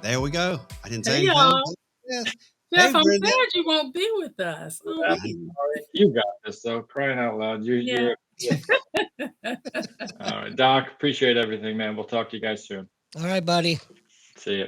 There we go. I didn't say Hey, anything. y'all. Yes. Hey, Jeff, I'm Brenda. sad you won't be with us. Oh, I'm I, man. sorry. You got this, though. Crying out loud. Yeah. All right, Doc. Appreciate everything, man. We'll talk to you guys soon. All right, buddy. See you.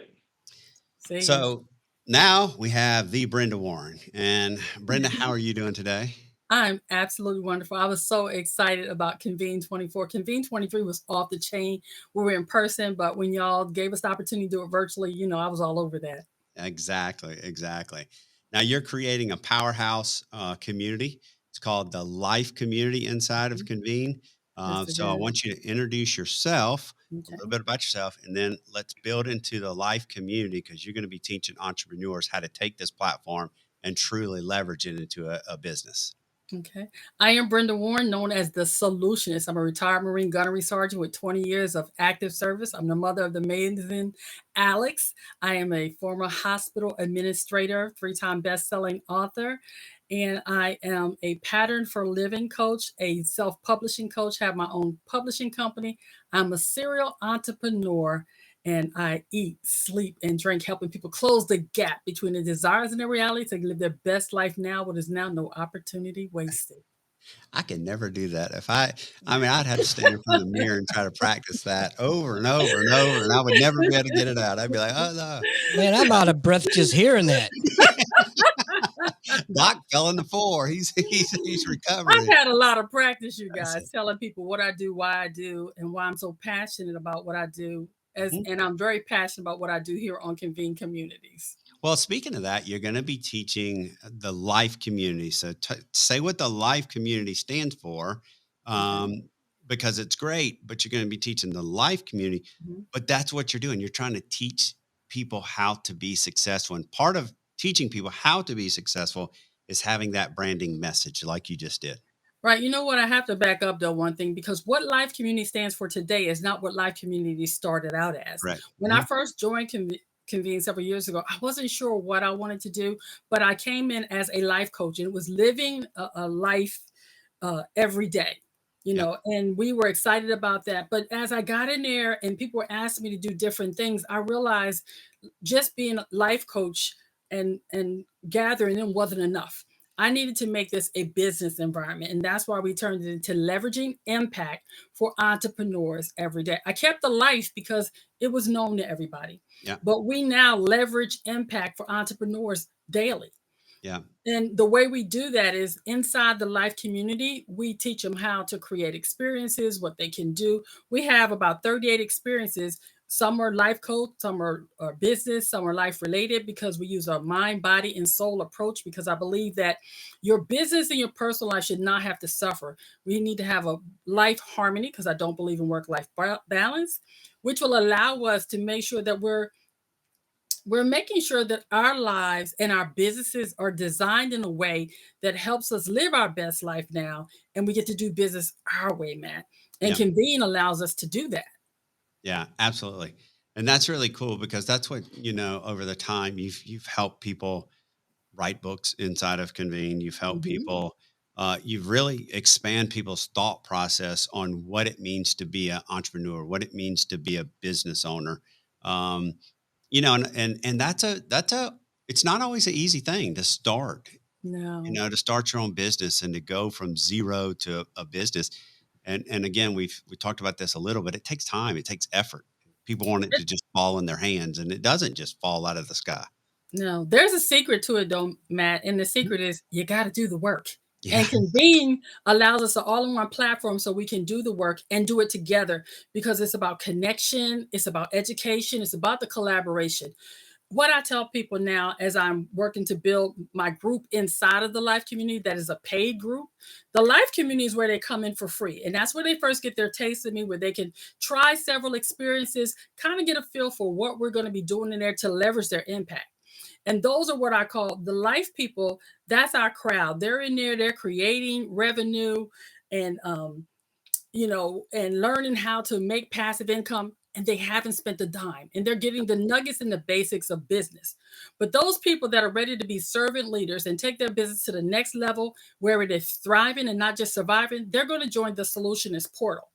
See ya. so now we have the Brenda Warren. And Brenda, how are you doing today? I'm absolutely wonderful. I was so excited about Convene 24. Convene 23 was off the chain. We were in person, but when y'all gave us the opportunity to do it virtually, I was all over that. Exactly. Exactly. Now you're creating a powerhouse community. It's called the Life Community inside of Mhm. Convene. Yes, it So I is. want you to introduce yourself, a little Okay. bit about yourself, and then let's build into the Life Community because you're going to be teaching entrepreneurs how to take this platform and truly leverage it into a business. Okay. I am Brenda Warren, known as the Solutionist. I'm a retired Marine gunnery sergeant with 20 years of active service. I'm the mother of the amazing Alex. I am a former hospital administrator, three-time best-selling author, and I am a pattern for living coach, a self-publishing coach, have my own publishing company. I'm a serial entrepreneur, and I eat, sleep, and drink, helping people close the gap between their desires and their reality to live their best life now, what is now no opportunity wasted. I could never do that. I mean, I'd have to stand in front of the mirror and try to practice that over and over and over, and I would never be able to get it out. I'd be like, oh no. Man, I'm out of breath just hearing that. Doc fell on the floor. He's I've recovering. had a lot of practice, you That's guys, it. telling people what I do, why I do, and why I'm so passionate about what I do. Mhm. And I'm very passionate about what I do here on Convene Communities. Well, speaking of that, you're going to be teaching the Life Community. So say what the Life Community stands for, Okay. um, because it's great. But you're going to be teaching the Life Community. Mhm. But that's what you're doing. You're trying to teach people how to be successful, and part of teaching people how to be successful is having that branding message, like you just did. Right. You know what? I have to back up though one thing because what Life Community stands for today is not what Life Community started out as. Right. When I Mhm. first joined Convene several years ago, I wasn't sure what I wanted to do, but I came in as a life coach and it was living a life every day. Yep. And we were excited about that. But as I got in there and people were asking me to do different things, I realized just being a life coach and gathering them wasn't enough. I needed to make this a business environment. And that's why we turned it into leveraging impact for entrepreneurs every day. I kept the life because it was known to everybody. Yeah. But we now leverage impact for entrepreneurs daily. Yeah. And the way we do that is inside the life community, we teach them how to create experiences, what they can do. We have about 38 experiences. Some are life coach, some are business, some are life related because we use our mind, body, and soul approach. Because I believe that your business and your personal life should not have to suffer. We need to have a life harmony because I don't believe in work life balance, which will allow us to make sure that we're making sure that our lives and our businesses are designed in a way that helps us live our best life now. And we get to do business our way, Matt. And Yeah. Convene allows us to do that. Yeah, absolutely. And that's really cool because that's what, over the time you've helped people write books inside of Convene. You've helped Mhm. people. You've really expand people's thought process on what it means to be an entrepreneur, what it means to be a business owner. Um, and that's a it's not always an easy thing to start. No. To start your own business and to go from zero to a business. And again, we talked about this a little, but it takes time. It takes effort. People want it to just fall in their hands, and it doesn't just fall out of the sky. No, there's a secret to it though, Matt. And the Mhm. secret is you got to do the work. Yeah. And Convene allows us to all in one platform so we can do the work and do it together because it's about connection, it's about education, it's about the collaboration. What I tell people now as I'm working to build my group inside of the life community that is a paid group, the life community is where they come in for free. And that's where they first get their taste of me, where they can try several experiences, kind of get a feel for what we're going to be doing in there to leverage their impact. And those are what I call the life people. That's our crowd. They're in there, they're creating revenue and and learning how to make passive income and they haven't spent a dime and they're getting the nuggets and the basics of business. But those people that are ready to be servant leaders and take their business to the next level where it is thriving and not just surviving, they're going to join the solutionist portal.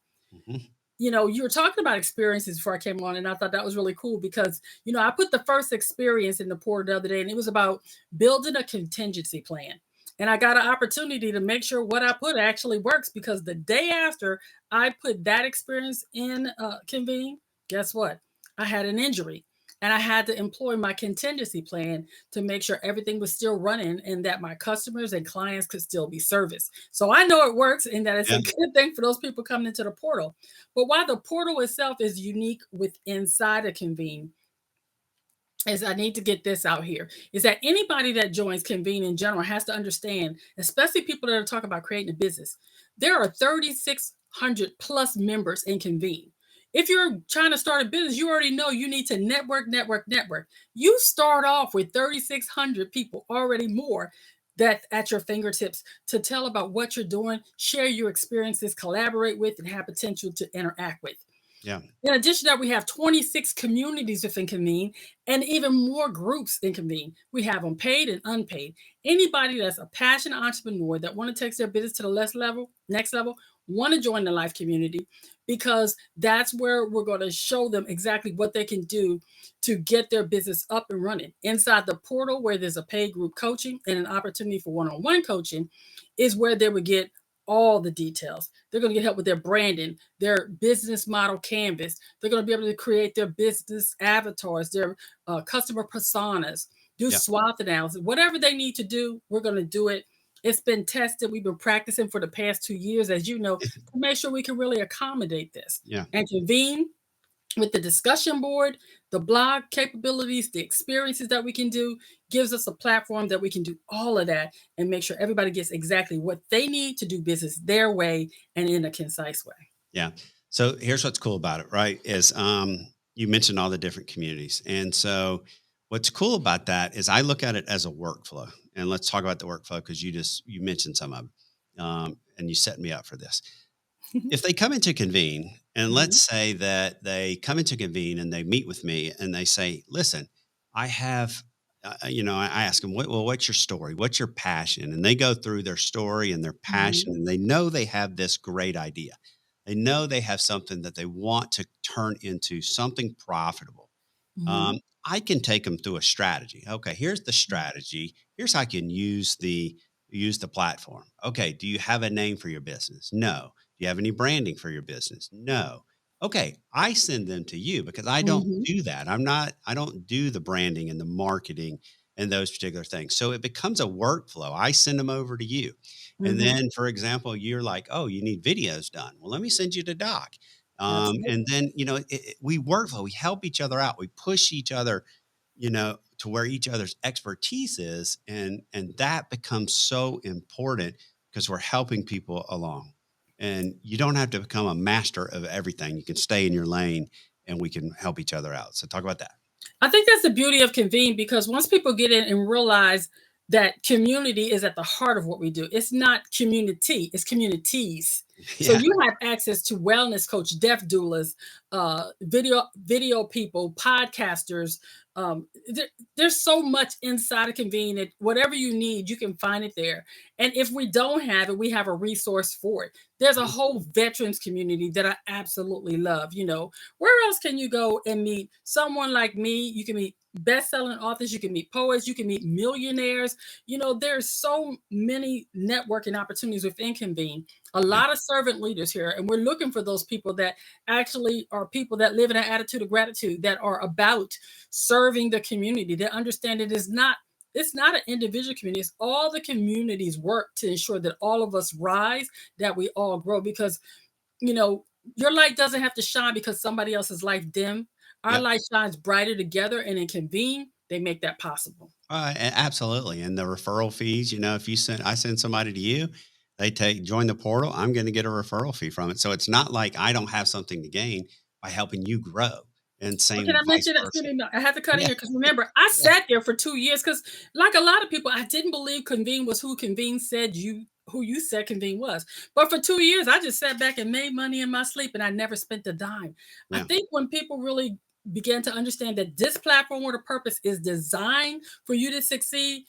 Mhm. you were talking about experiences before I came on, and I thought that was really cool because, I put the first experience in the portal the other day, and it was about building a contingency plan. And I got an opportunity to make sure what I put actually works because the day after I put that experience in Convene, guess what? I had an injury and I had to employ my contingency plan to make sure everything was still running and that my customers and clients could still be serviced. So I know it works and that it's Yeah. a good thing for those people coming into the portal. But while the portal itself is unique with inside of Convene, is I need to get this out here, is that anybody that joins Convene in general has to understand, especially people that are talking about creating a business, there are 3,600 plus members in Convene. If you're trying to start a business, you already know you need to network, network, network. You start off with 3,600 people, already more, that at your fingertips to tell about what you're doing, share your experiences, collaborate with, and have potential to interact with. Yeah. In addition to that, we have 26 communities within Convene and even more groups in Convene. We have them paid and unpaid. Anybody that's a passionate entrepreneur that want to take their business to the next level, want to join the Life community because that's where we're going to show them exactly what they can do to get their business up and running. Inside the portal, where there's a paid group coaching and an opportunity for one-on-one coaching, is where they would get all the details. They're going to get help with their branding, their business model canvas. They're going to be able to create their business avatars, their customer personas, do Yeah. SWOT analysis, whatever they need to do. We're going to do it. It's been tested. We've been practicing for the past 2 years, as you know, to make sure we can really accommodate this. Yeah. And Convene with the discussion board, the blog capabilities, the experiences that we can do gives us a platform that we can do all of that and make sure everybody gets exactly what they need to do business their way and in a concise way. Yeah. So here's what's cool about it, right? Is you mentioned all the different communities. And so what's cool about that is I look at it as a workflow. And let's talk about the workflow because you mentioned some of them. And you set me up for this. If they come into Convene, and Mhm. let's say that they come into Convene and they meet with me and they say, listen, I have, I ask them, what's your story? What's your passion? And they go through their story and their passion, Mhm. and they know they have this great idea. They know they have something that they want to turn into something profitable. Mhm. um, I can take them through a strategy. Okay, here's the strategy. Here's how I can use the platform. Okay, do you have a name for your business? No. Do you have any branding for your business? No. Okay, I send them to you because I don't Mhm. do that. I don't do the branding and the marketing and those particular things. So it becomes a workflow. I send them over to you. And Mhm. then, for example, you're like, oh, you need videos done. Well, let me send you to Doc. And Absolutely. then, we work, we help each other out. We push each other, to where each other's expertise is. And that becomes so important because we're helping people along. And you don't have to become a master of everything. You can stay in your lane and we can help each other out. So talk about that. I think that's the beauty of Convene because once people get in and realize that community is at the heart of what we do, it's not community, it's communities. So Yeah. you have access to wellness coach, deaf doulas, video people, podcasters. There's so much inside of Convene that whatever you need, you can find it there. And if we don't have it, we have a resource for it. There's a Mhm. whole veterans community that I absolutely love. Where else can you go and meet someone like me? You can meet best-selling authors, you can meet poets, you can meet millionaires. There's so many networking opportunities within Convene. A Yeah. lot of servant leaders here, and we're looking for those people that actually are people that live in an attitude of gratitude, that are about serving the community, that understand it's not an individual community. It's all the communities work to ensure that all of us rise, that we all grow. Because you know, your light doesn't have to shine because somebody else's light dim. Our Yeah. light shines brighter together, and in Convene, they make that possible. Absolutely. And the referral fees, if I send somebody to you, they join the portal, I'm going to get a referral fee from it. So it's not like I don't have something to gain by helping you grow, and But can same I vice mention that? versa. I have to cut in Yeah. here because remember, I Yeah. sat there for 2 years because, like a lot of people, I didn't believe Convene was who you said Convene was. But for 2 years, I just sat back and made money in my sleep, and I never spent a dime. I Yeah. think when people really began to understand that this platform with a purpose is designed for you to succeed,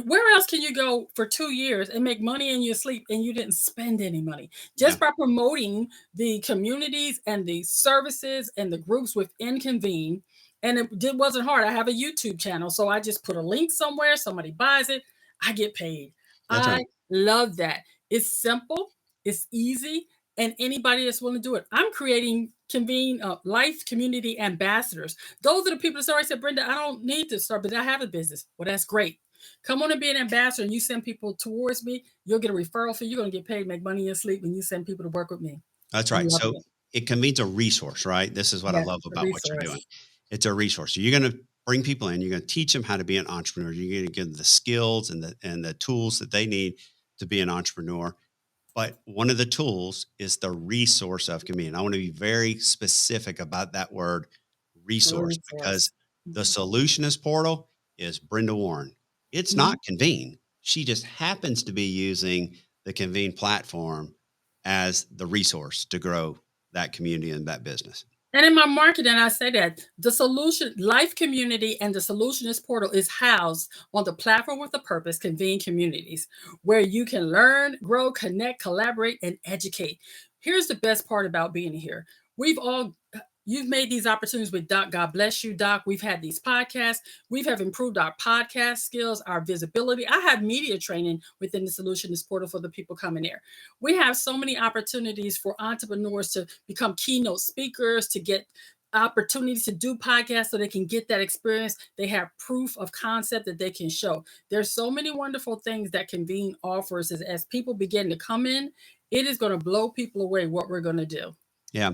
Where else can you go for 2 years and make money in your sleep and you didn't spend any money? Yeah, Just by promoting the communities and the services and the groups within Convene, and it wasn't hard. I have a YouTube channel, so I just put a link somewhere, somebody buys it, I get paid. that's I right. love that. It's simple, it's easy, and anybody that's willing to do it. I'm creating Convene life community ambassadors. Those are the people that already said, Brenda, I don't need to start, but I have a business. Well, that's great. Come on and be an ambassador, and you send people towards me. You'll get a referral fee. You're going to get paid, make money in your sleep when you send people to work with me. That's I'm right. loving So it. it convenes a resource, right? This is what I Yes, love it's a about what you're doing. resource. It's a resource. So you're going to bring people in. You're going to teach them how to be an entrepreneur. You're going to give them the skills and the tools that they need to be an entrepreneur. But one of the tools is the resource of Convene. I want to be very specific about that word resource because Resource. the Mhm. solutionist portal is Brenda Warren. It's Mhm. not Convene. She just happens to be using the Convene platform as the resource to grow that community and that business. And in my marketing, I say that the solution life community and the solutionist portal is housed on the platform with a purpose, Convene Communities, where you can learn, grow, connect, collaborate, and educate. Here's the best part about being here. We've all You've made these opportunities with Doc. God bless you, Doc. We've had these podcasts. We have improved our podcast skills, our visibility. I have media training within the solutionist portal for the people coming there. We have so many opportunities for entrepreneurs to become keynote speakers, to get opportunities to do podcasts so they can get that experience. They have proof of concept that they can show. There's so many wonderful things that Convene offers as people begin to come in. It is going to blow people away what we're going to do. Yeah.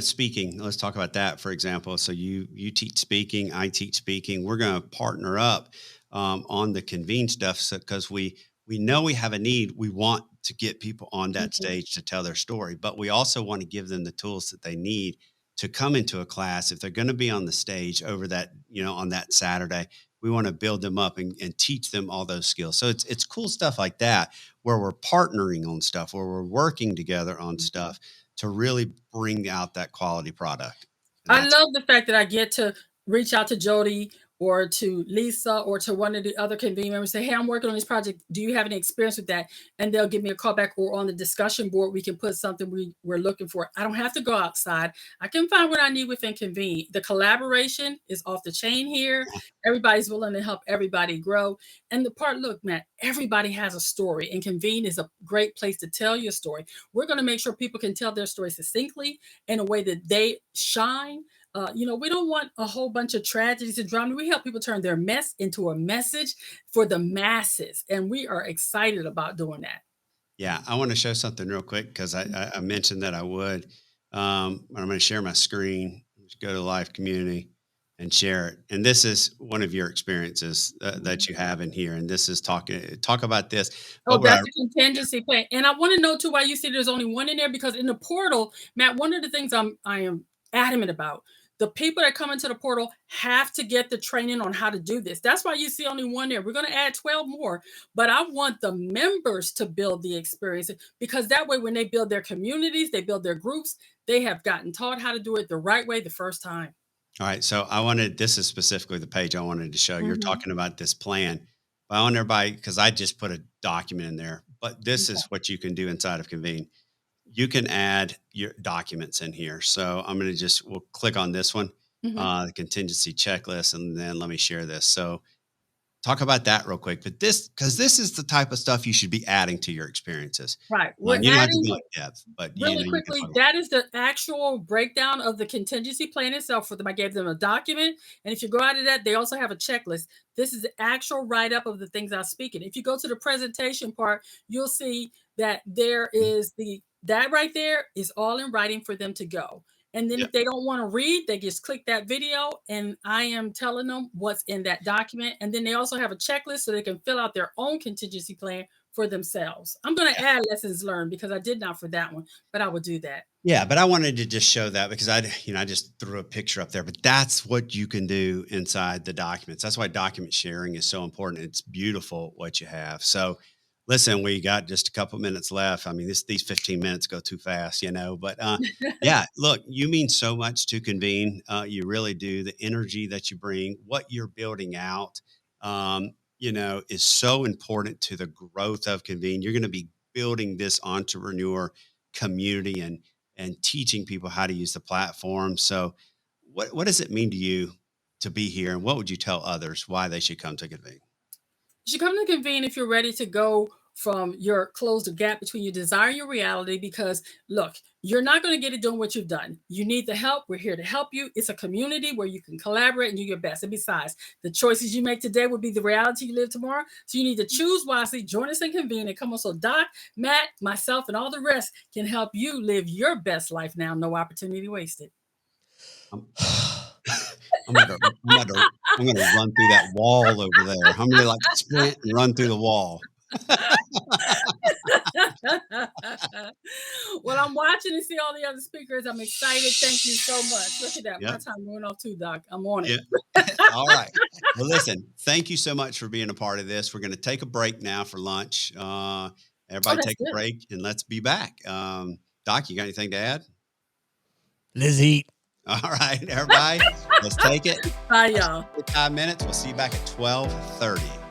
Speaking, let's talk about that, for example. So you teach speaking, I teach speaking. We're going to partner up on the Convene stuff because we know we have a need. We want to get people on that Mhm. stage to tell their story, but we also want to give them the tools that they need to come into a class. If they're going to be on the stage over that, on that Saturday, we want to build them up and teach them all those skills. So it's cool stuff like that where we're partnering on stuff, where we're working together on stuff to really bring out that quality product. And I that's love the fact that I get to reach out to Jody or to Lisa or to one of the other Convene members, say, hey, I'm working on this project. Do you have any experience with that? And they'll give me a call back, or on the discussion board, we can put something we're looking for. I don't have to go outside. I can find what I need within Convene. The collaboration is off the chain here. Everybody's willing to help everybody grow. And the part, look, Matt, everybody has a story, and Convene is a great place to tell your story. We're going to make sure people can tell their story succinctly in a way that they shine. We don't want a whole bunch of tragedies and drama. We help people turn their mess into a message for the masses, and we are excited about doing that. Yeah, I want to show something real quick because I mentioned that I would. I'm going to share my screen. Just go to Live Community and share it. And this is one of your experiences that you have in here. And this is talk about this. Oh, But what I that's a contingency plan. And I want to know too why you see there's only one in there, because in the portal, Matt, one of the things I am adamant about, the people that come into the portal have to get the training on how to do this. That's why you see only one there. We're going to add 12 more, but I want the members to build the experience, because that way when they build their communities, they build their groups, they have gotten taught how to do it the right way the first time. All right. So this is specifically the page I wanted to show. You're Mhm. talking about this plan. But I want everybody, because I just put a document in there, but this is what you can do inside of Convene. You can add your documents in here. So we'll click on this one, Mhm. the contingency checklist, and then let me share this. So talk about that real quick. But because this is the type of stuff you should be adding to your experiences. Right. We're You don't have to adding go in depth, but really you can quickly, talk about that is the actual breakdown of the contingency plan itself for them. I gave them a document. And if you go out of that, they also have a checklist. This is the actual write up of the things I'm speaking. If you go to the presentation part, you'll see that there it. is that right there is all in writing for them to go. And then Yeah. if they don't want to read, they just click that video, and I am telling them what's in that document. And then they also have a checklist so they can fill out their own contingency plan for themselves. I'm going to add lessons learned because I did not for that one, but I will do that. Yeah, but I wanted to just show that because I just threw a picture up there, but that's what you can do inside the documents. That's why document sharing is so important. It's beautiful what you have. So listen, we got just a couple minutes left. I mean, these 15 minutes go too fast, but yeah, look, you mean so much to Convene. You really do. The energy that you bring, what you're building out. is so important to the growth of Convene. You're going to be building this entrepreneur community and teaching people how to use the platform. So what does it mean to you to be here? And what would you tell others why they should come to Convene? You should come to Convene if you're ready to go from your close the gap between your desire and your reality. Because look, you're not going to get it doing what you've done. You need the help. We're here to help you. It's a community where you can collaborate and do your best. And besides, the choices you make today will be the reality you live tomorrow. So you need to choose wisely. Join us in Convene and come on. So Doc, Matt, myself, and all the rest can help you live your best life now. No opportunity wasted. I'm gonna run through that wall over there. I'm gonna like sprint and run through the wall. Well, I'm watching and see all the other speakers. I'm excited. Thank you so much. Look at that. Yep. My time going off too, Doc. I'm on it. Yeah. All right. Well, listen, thank you so much for being a part of this. We're going to take a break now for lunch. Everybody take a break and let's be back. Doc, you got anything to add? Let's eat. All right, everybody, let's take it. Bye, y'all. 5 minutes. We'll see you back at 12:30.